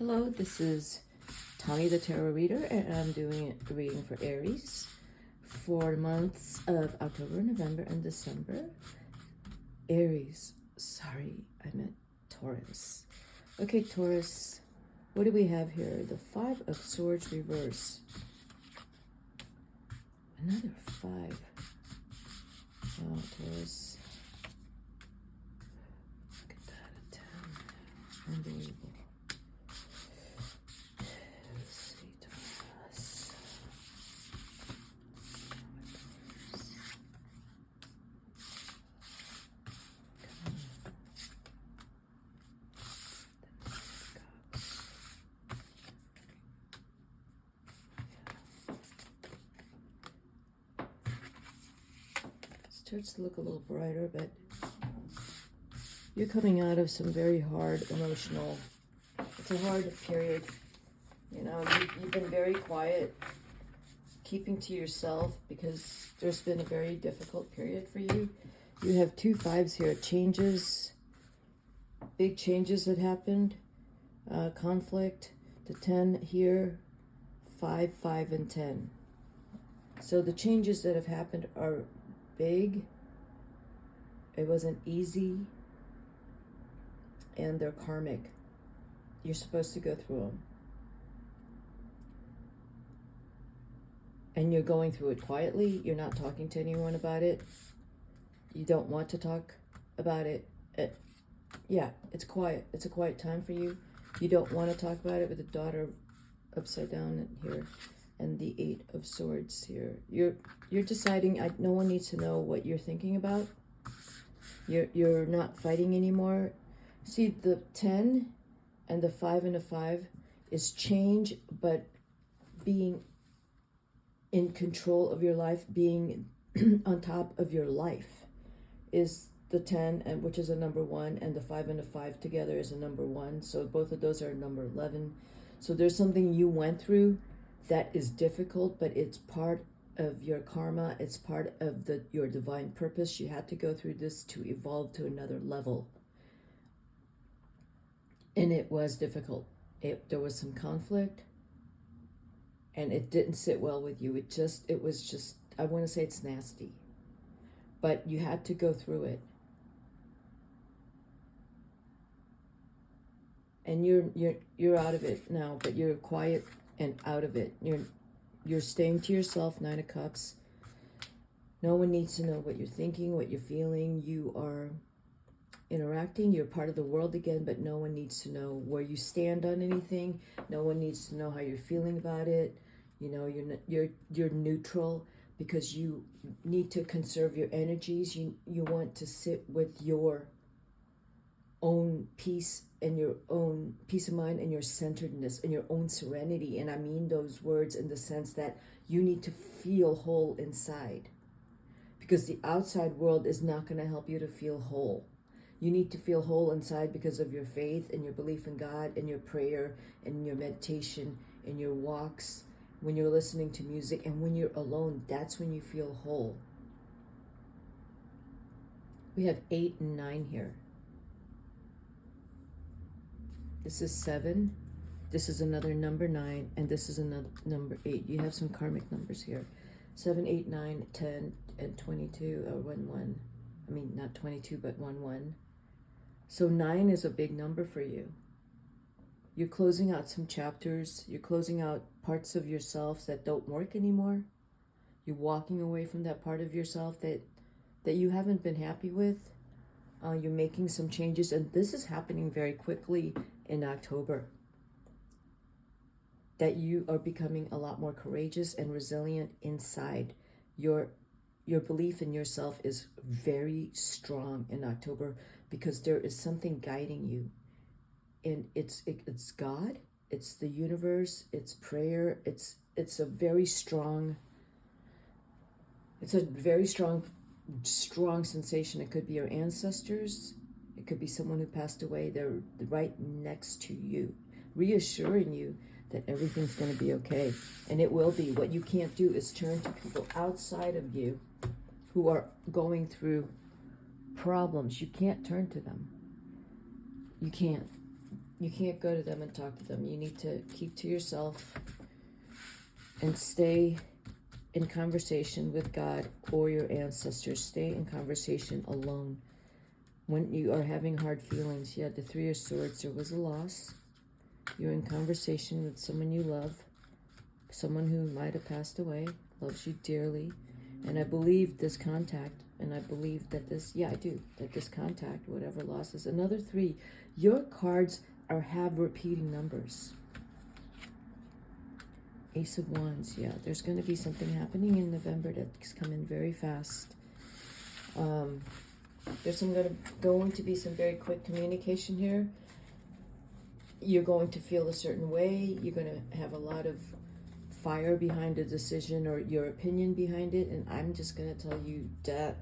Hello, this is Tommy the Tarot Reader, and I'm doing a reading for Aries for the months of October, November, and December. Aries, sorry, I meant Taurus. Okay, Taurus, what do we have here? The Five of Swords reverse. Another five. Oh, Taurus. Look at that, a 10. Unbelievable. Starts to look a little brighter, but you're coming out of some very hard emotional, it's a hard period. You know, you've been very quiet, keeping to yourself because there's been a very difficult period for you. You have two fives here, changes, big changes that happened, conflict, the 10 here, 5, 5, and 10. So the changes that have happened are big, it wasn't easy, and they're karmic. You're supposed to go through them. And you're going through it quietly. You're not talking to anyone about it. You don't want to talk about it. Yeah, it's quiet. It's a quiet time for you. You don't want to talk about it with the daughter upside down here. And the 8 of Swords here. You're deciding. No one needs to know what you're thinking about. You're not fighting anymore. See, the 10 and the 5 and the 5 is change, but being in control of your life, being on top of your life is the 10, and which is a number 1, and the 5 and the 5 together is a number 1. So both of those are number 11. So there's something you went through that is difficult, but it's part of your karma. It's part of your divine purpose. You had to go through this to evolve to another level. And it was difficult. There was some conflict, and it didn't sit well with you. It was just, I want to say it's nasty, but you had to go through it. And you're out of it now, but you're quiet and out of it. You're staying to yourself, 9 of Cups. No one needs to know what you're thinking, what you're feeling. You are interacting. You're part of the world again, but no one needs to know where you stand on anything. No one needs to know how you're feeling about it. You know, you're neutral because you need to conserve your energies. You want to sit with your own peace and your own peace of mind and your centeredness and your own serenity. And I mean those words in the sense that you need to feel whole inside, because the outside world is not going to help you to feel whole. You need to feel whole inside because of your faith and your belief in God and your prayer and your meditation and your walks, when you're listening to music, and when you're alone. That's when you feel whole. We have 8 and 9 here. This is 7, this is another number 9, and this is another number 8. You have some karmic numbers here. 7, 8, 9, 10, and 22, or 1, 1. I mean, not 22, but 1, 1. So 9 is a big number for you. You're closing out some chapters. You're closing out parts of yourself that don't work anymore. You're walking away from that part of yourself that you haven't been happy with. You're making some changes, and this is happening very quickly in October. That you are becoming a lot more courageous and resilient inside. Your belief in yourself is very strong in October because there is something guiding you. And it's God, it's the universe, it's prayer, it's a very strong sensation. It could be your ancestors, it could be someone who passed away. They're right next to you, reassuring you that everything's going to be okay, and it will be. What you can't do is turn to people outside of you who are going through problems. You can't turn to them. You can't. You can't go to them and talk to them. You need to keep to yourself and stay in conversation with God or your ancestors. Stay in conversation alone. When you are having hard feelings, you had the Three of Swords, there was a loss. You're in conversation with someone you love, someone who might have passed away, loves you dearly. And I believe this contact, and I believe that this, yeah, I do, that this contact, whatever loss is, another 3, your cards have repeating numbers. Ace of Wands, yeah, there's going to be something happening in November that's coming very fast. There's going to be some very quick communication here. You're going to feel a certain way. You're going to have a lot of fire behind a decision or your opinion behind it. And I'm just going to tell you that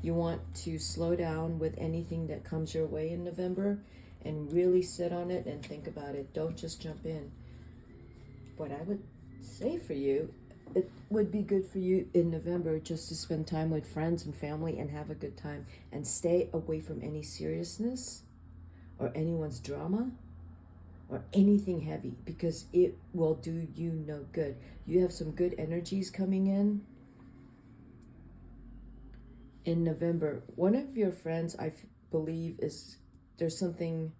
you want to slow down with anything that comes your way in November and really sit on it and think about it. Don't just jump in. What I would say for you, it would be good for you in November just to spend time with friends and family and have a good time and stay away from any seriousness or anyone's drama or anything heavy, because it will do you no good. You have some good energies coming in November. One of your friends, I believe, there's something,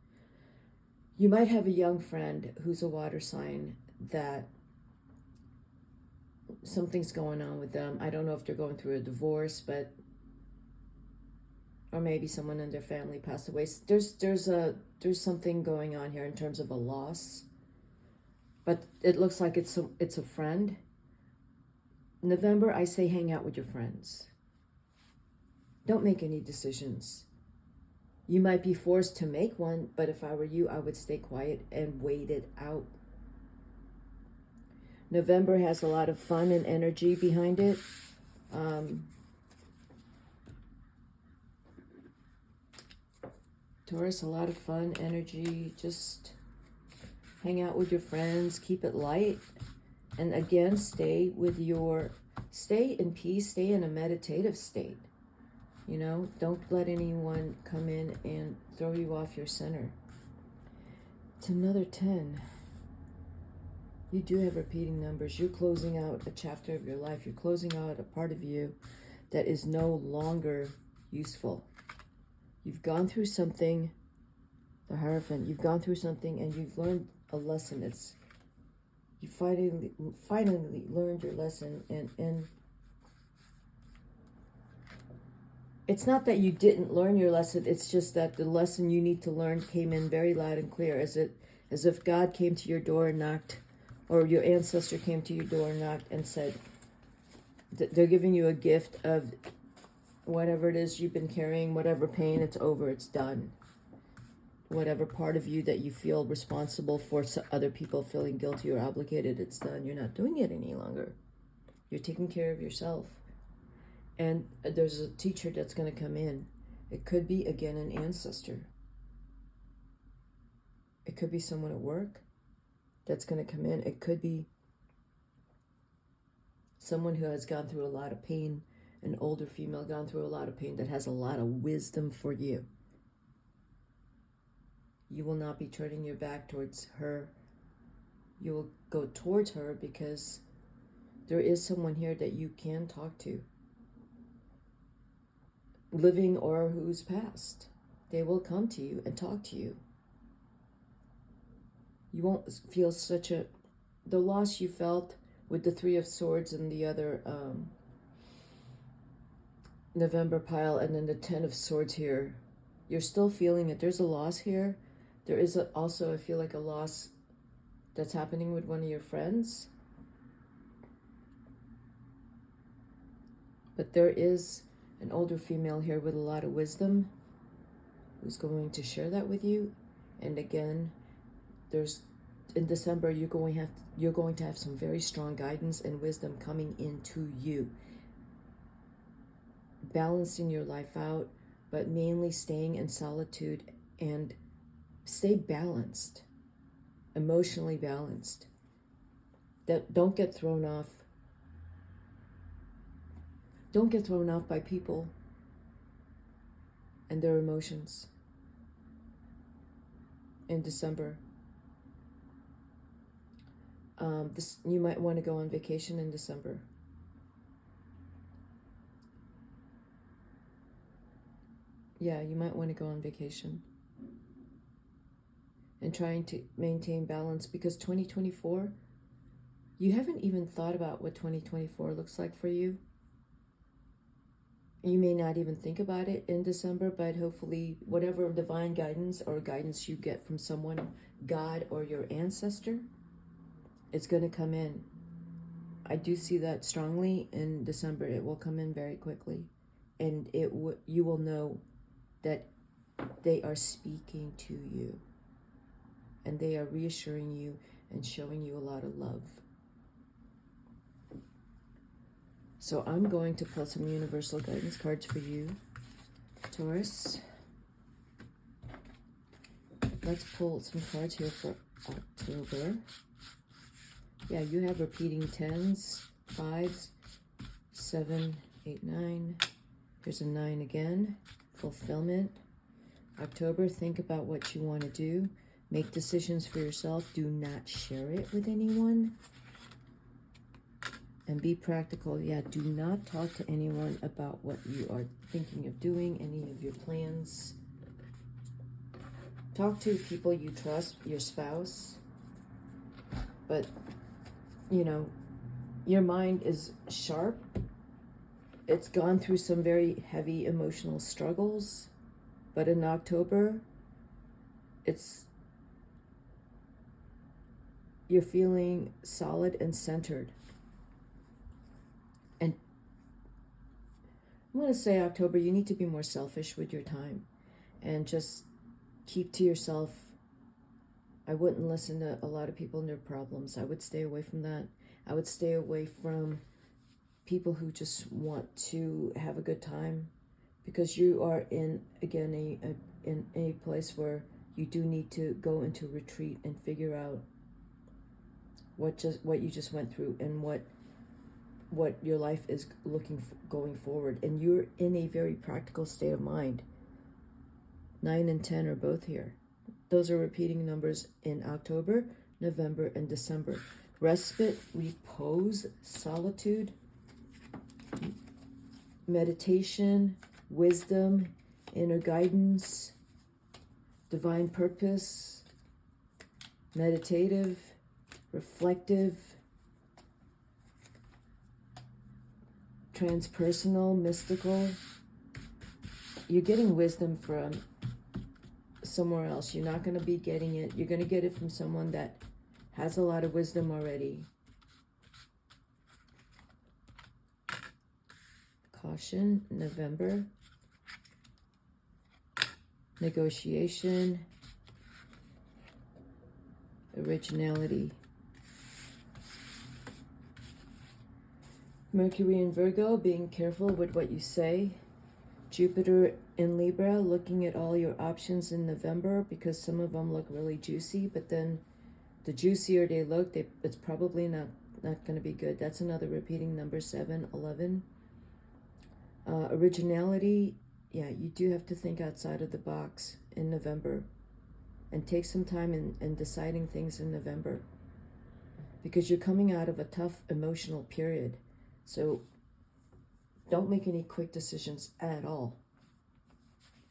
you might have a young friend who's a water sign that something's going on with them. I don't know if they're going through a divorce, but or maybe someone in their family passed away. There's something going on here in terms of a loss, but it looks like it's a friend. November, I say hang out with your friends. Don't make any decisions. You might be forced to make one, but if I were you, I would stay quiet and wait it out. November has a lot of fun and energy behind it. Taurus, a lot of fun, energy, just hang out with your friends, keep it light. And again, stay in peace, stay in a meditative state. You know, don't let anyone come in and throw you off your center. It's another 10. You do have repeating numbers. You're closing out a chapter of your life. You're closing out a part of you that is no longer useful. You've gone through something, the Hierophant, you've gone through something and you've learned a lesson. You finally learned your lesson, and it's not that you didn't learn your lesson, it's just that the lesson you need to learn came in very loud and clear, as if God came to your door and knocked, or your ancestor came to your door and knocked and said, they're giving you a gift of whatever it is you've been carrying, whatever pain, it's over, it's done. Whatever part of you that you feel responsible for other people feeling guilty or obligated, it's done. You're not doing it any longer. You're taking care of yourself. And there's a teacher that's going to come in. It could be, again, an ancestor. It could be someone at work that's going to come in. It could be someone who has gone through a lot of pain, an older female gone through a lot of pain that has a lot of wisdom for you. You will not be turning your back towards her. You will go towards her because there is someone here that you can talk to. Living or who's passed. They will come to you and talk to you. You won't feel the loss you felt with the Three of Swords and the other November pile, and then the 10 of Swords here. You're still feeling it. There's a loss here. There is also, I feel like, a loss that's happening with one of your friends. But there is an older female here with a lot of wisdom who's going to share that with you. And again, in December, you're going to have some very strong guidance and wisdom coming into you. Balancing your life out, but mainly staying in solitude, and stay balanced, emotionally balanced. That don't get thrown off. Don't get thrown off by people and their emotions. in December. You might want to go on vacation in December. Yeah, you might want to go on vacation. And trying to maintain balance, because 2024, you haven't even thought about what 2024 looks like for you. You may not even think about it in December, but hopefully whatever divine guidance or guidance you get from someone, God or your ancestor, it's going to come in. I do see that strongly in December. It will come in very quickly, and you will know that they are speaking to you, and they are reassuring you and showing you a lot of love. So I'm going to pull some universal guidance cards for you, Taurus. Let's pull some cards here for October. Yeah, you have repeating 10s, 5s, 7, 8, 9. Here's a 9 again. Fulfillment. October, think about what you want to do. Make decisions for yourself. Do not share it with anyone. And be practical. Yeah, do not talk to anyone about what you are thinking of doing, any of your plans. Talk to people you trust, your spouse. But, you know, your mind is sharp. It's gone through some very heavy emotional struggles. But in October, you're feeling solid and centered. And I'm going to say, October, you need to be more selfish with your time and just keep to yourself. I wouldn't listen to a lot of people and their problems. I would stay away from that. I would stay away from people who just want to have a good time, because you are in, again, in a place where you do need to go into retreat and figure out what you just went through and what your life is going forward. And you're in a very practical state of mind. 9 and 10 are both here. Those are repeating numbers in October, November, and December. Respite, repose, solitude, meditation, wisdom, inner guidance, divine purpose, meditative, reflective, transpersonal, mystical. You're getting wisdom from somewhere else. You're not going to be getting it. You're going to get it from someone that has a lot of wisdom already. Caution, November. Negotiation. Originality. Mercury in Virgo, being careful with what you say. Jupiter in Libra, looking at all your options in November, because some of them look really juicy, but then the juicier they look, it's probably not going to be good. That's another repeating number, 7, 11. Originality, yeah, you do have to think outside of the box in November and take some time in deciding things in November, because you're coming out of a tough emotional period. So don't make any quick decisions at all.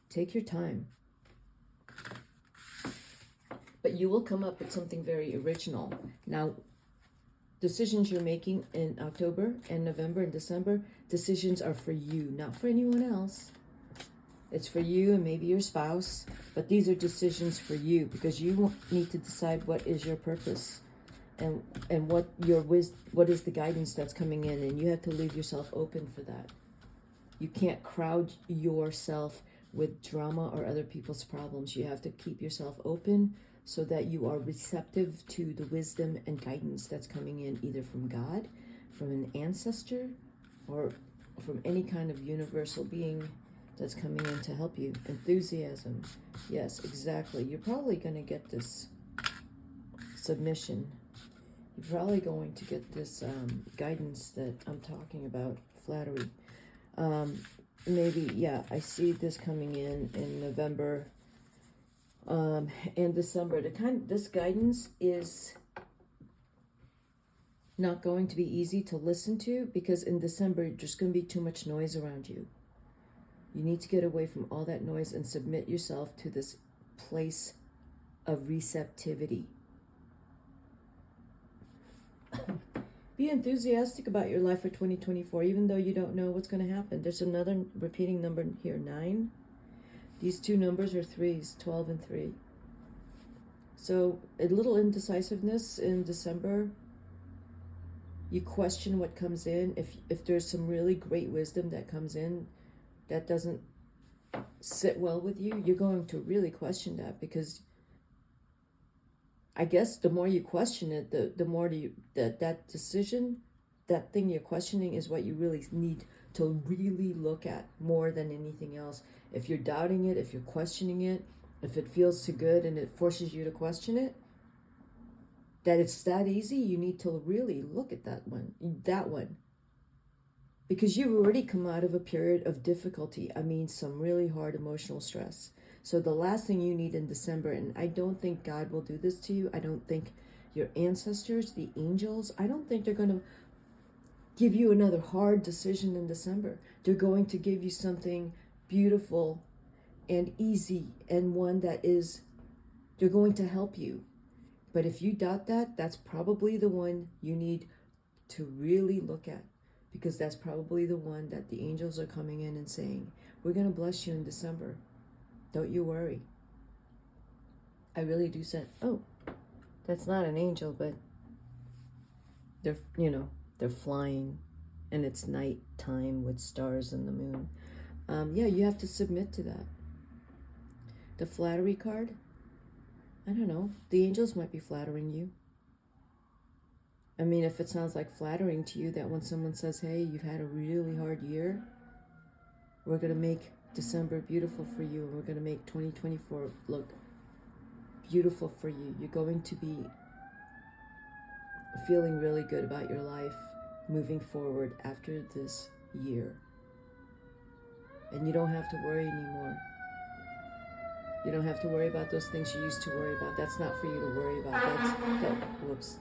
Take your time. But you will come up with something very original. Now, decisions you're making in October and November and December, decisions are for you, not for anyone else. It's for you and maybe your spouse, but these are decisions for you, because you need to decide what is your purpose and what is the guidance that's coming in, and you have to leave yourself open for that. You can't crowd yourself with drama or other people's problems. You have to keep yourself open so that you are receptive to the wisdom and guidance that's coming in, either from God, from an ancestor, or from any kind of universal being that's coming in to help you. Enthusiasm. Yes, exactly. You're probably going to get this submission. You're probably going to get this guidance that I'm talking about. Flattery. Maybe, yeah, I see this coming in November. And December, this guidance is not going to be easy to listen to, because in December there's going to be too much noise around you. You need to get away from all that noise and submit yourself to this place of receptivity. Be enthusiastic about your life for 2024, even though you don't know what's going to happen. There's another repeating number here, 9. These two numbers are 3s, 12 and 3. So a little indecisiveness in December. You question what comes in. If there's some really great wisdom that comes in that doesn't sit well with you, you're going to really question that, because I guess the more you question it, the more that decision, that thing you're questioning is what you really need to really look at more than anything else. If you're doubting it, if you're questioning it, if it feels too good and it forces you to question it, that it's that easy, you need to really look at that one. Because you've already come out of a period of difficulty. I mean, some really hard emotional stress. So the last thing you need in December, and I don't think God will do this to you. I don't think your ancestors, the angels, I don't think they're going to give you another hard decision in December. They're going to give you something beautiful and easy, and one that is, they're going to help you. But if you doubt that, that's probably the one you need to really look at, because that's probably the one that the angels are coming in and saying, we're going to bless you in December. Don't you worry. I really do say, oh, that's not an angel, but they're flying, and it's night time with stars and the moon. Yeah, you have to submit to that. The flattery card, I don't know. The angels might be flattering you. I mean, if it sounds like flattering to you that when someone says, hey, you've had a really hard year, we're going to make December beautiful for you, and we're going to make 2024 look beautiful for you. You're going to be feeling really good about your life moving forward after this year. And you don't have to worry anymore. You don't have to worry about those things you used to worry about. That's not for you to worry about. Whoops.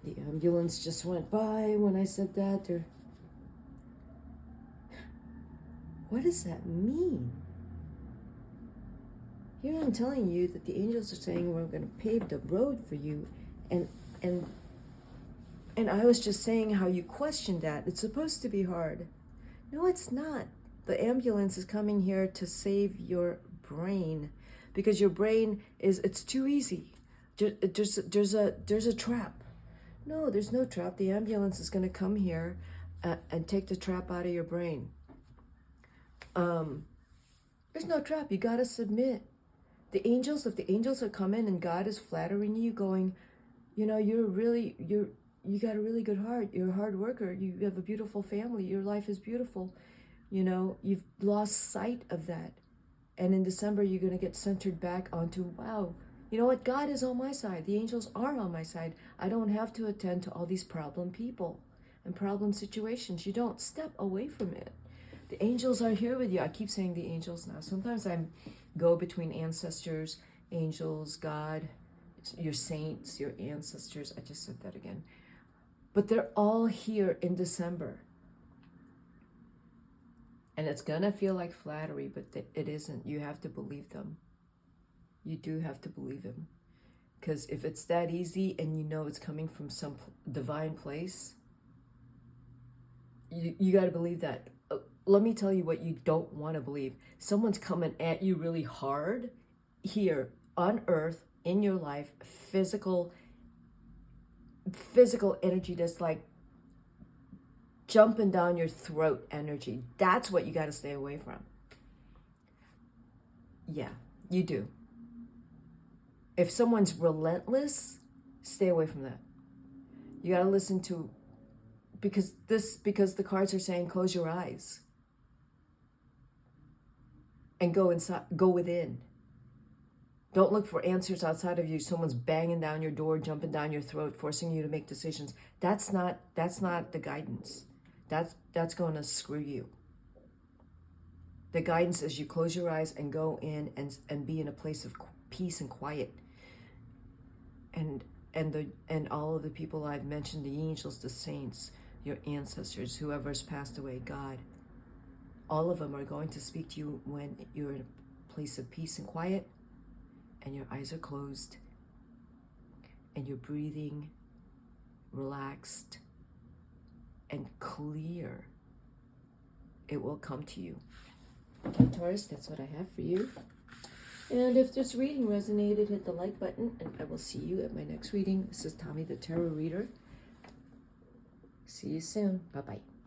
The ambulance just went by when I said that. What does that mean? Here I'm telling you that the angels are saying we're going to pave the road for you, and I was just saying how you questioned that. It's supposed to be hard. No, it's not. The ambulance is coming here to save your brain, because your brain it's too easy. There's a trap. No, there's no trap. The ambulance is going to come here and take the trap out of your brain. There's no trap. You got to submit. If the angels are coming and God is flattering you, going, you got a really good heart. You're a hard worker. You have a beautiful family. Your life is beautiful. You've lost sight of that. And in December, you're going to get centered back onto, wow, you know what? God is on my side. The angels are on my side. I don't have to attend to all these problem people and problem situations. You don't step away from it. The angels are here with you. I keep saying the angels now. Sometimes I go between ancestors, angels, God, your saints, your ancestors. I just said that again. But they're all here in December. And it's going to feel like flattery, but it isn't. You have to believe them. You do have to believe them. Because if it's that easy and you know it's coming from some divine place, you got to believe that. Let me tell you what you don't want to believe. Someone's coming at you really hard here on earth in your life, physical energy that's like jumping down your throat energy. That's what you got to stay away from. Yeah, you do. If someone's relentless, stay away from that. You got to listen to, because the cards are saying close your eyes and go inside, go within. Don't look for answers outside of you. Someone's banging down your door, jumping down your throat, forcing you to make decisions. That's not the guidance. That's going to screw you. The guidance is you close your eyes and go in and be in a place of peace and quiet. And all of the people I've mentioned, the angels, the saints, your ancestors, whoever's passed away, God, all of them are going to speak to you when you're in a place of peace and quiet and your eyes are closed and you're breathing relaxed and clear. It will come to you. Okay, Taurus, that's what I have for you. And if this reading resonated, hit the like button, and I will see you at my next reading. This is Tommy the Tarot Reader. See you soon. Bye-bye.